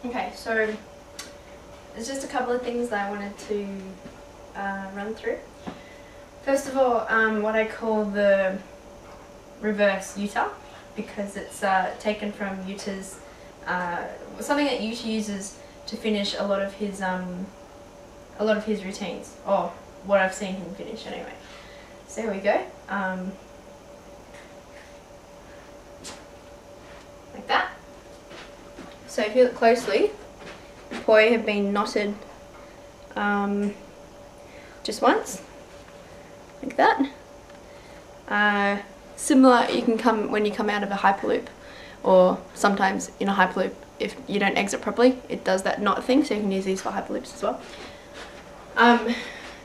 Okay, so there's just a couple of things that I wanted to run through. First of all, what I call the reverse Yuta, because it's taken from Yuta's, something that Yuta uses to finish a lot of his routines, or what I've seen him finish anyway. So here we go. Like that. So if you look closely, the poi have been knotted just once, like that. Similar, you can come when you come out of a hyperloop, or sometimes in a hyperloop, if you don't exit properly, it does that knot thing, so you can use these for hyperloops as well.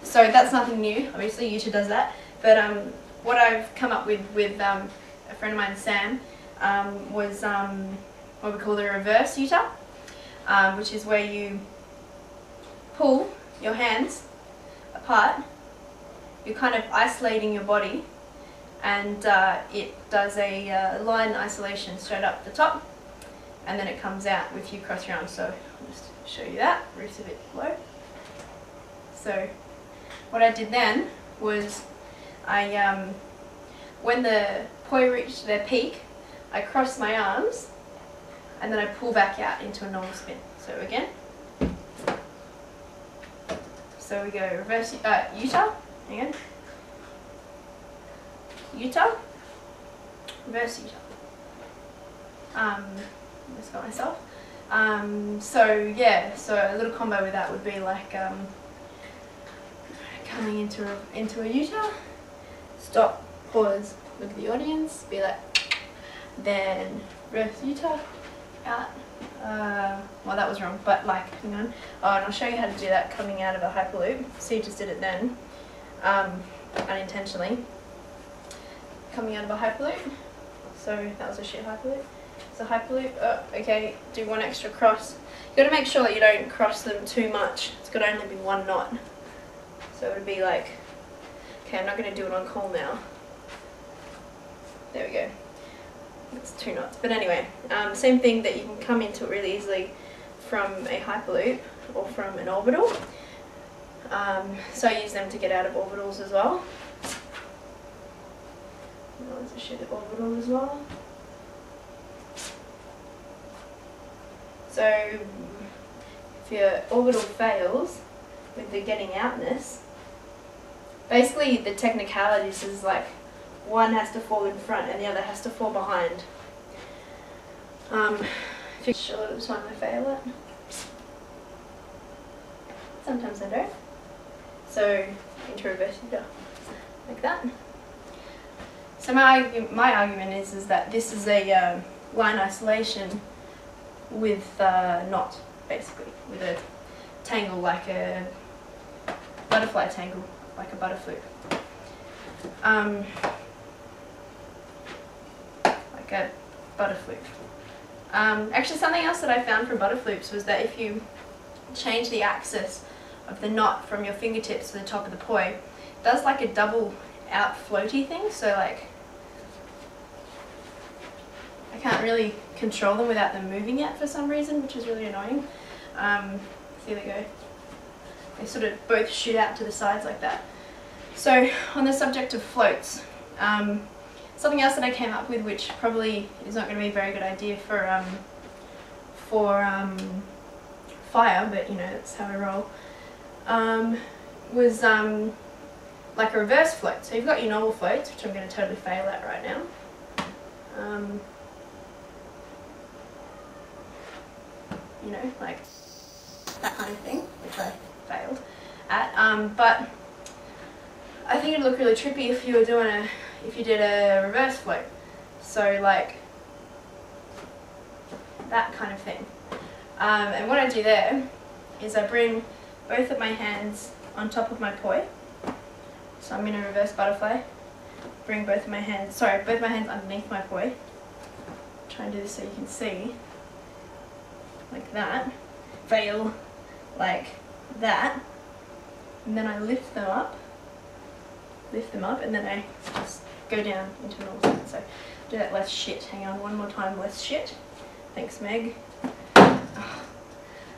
So that's nothing new, obviously Yuta does that, but what I've come up with a friend of mine, Sam, was what we call the reverse Yuta, which is where you pull your hands apart, you're kind of isolating your body, and it does a line isolation straight up the top, and then it comes out with you cross your arms. So I'll just show you that. Roof's a bit low. So what I did then was when the poi reached their peak, I crossed my arms and then I pull back out into a normal spin. So again. So we go reverse Yuta, again. Yuta, reverse Yuta. Just got myself. So yeah, so a little combo with that would be like coming into a Yuta, stop, pause, look at the audience, be like, then reverse Yuta, out. Well, that was wrong, but like, hang on. Oh, and I'll show you how to do that coming out of a hyperloop. So you just did it then, unintentionally. Coming out of a hyperloop. So that was a shit hyperloop. So hyperloop, oh, okay, do one extra cross. You got to make sure that you don't cross them too much. It's got to only be one knot. So it would be like, okay, I'm not going to do it on call now. There we go. It's 2 knots. But anyway, same thing, that you can come into it really easily from a hyperloop or from an orbital. So I use them to get out of orbitals as well. There's a shit orbital as well. So if your orbital fails with the getting outness, basically the technicalities is like one has to fall in front and the other has to fall behind. If you're sure of the time I fail it. Sometimes I don't. So into reverse Yuta, like that. So my argument is that this is a line isolation with a knot, basically, with a tangle, like a butterfly tangle, like a Butterfloop. Like a Butterfloop. Actually, something else that I found from Butterfloops was that if you change the axis of the knot from your fingertips to the top of the poi, it does like a double out floaty thing, so like I can't really control them without them moving yet for some reason, which is really annoying. So there they go. They sort of both shoot out to the sides like that. So on the subject of floats, something else that I came up with, which probably is not going to be a very good idea for fire, but you know, that's how I roll, was like a reverse float. So you've got your normal floats, which I'm going to totally fail at right now. You know, like that kind of thing, which I failed at. But I think it'd look really trippy if you were doing if you did a reverse float. So like that kind of thing. And what I do there is I bring both of my hands on top of my poi. So I'm in a reverse butterfly. Bring both my hands underneath my poi. Try and do this so you can see. Like that, fail like that, and then I lift them up, and then I just go down into normal spin. So do that less shit. Hang on, one more time, less shit. Thanks, Meg. Oh,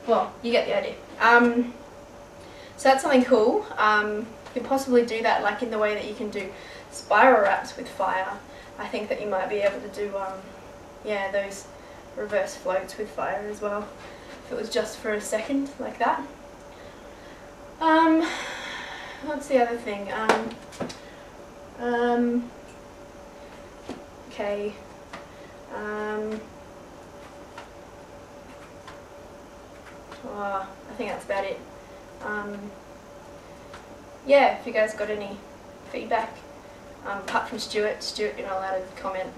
well, you get the idea. So that's something cool. You can possibly do that like in the way that you can do spiral wraps with fire. I think that you might be able to do yeah, those reverse floats with fire as well, if it was just for a second like that. What's the other thing? Okay. I think that's about it. Yeah, if you guys got any feedback, apart from Stuart, you're not allowed to comment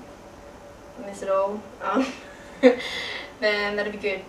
on this at all, then that'd be good.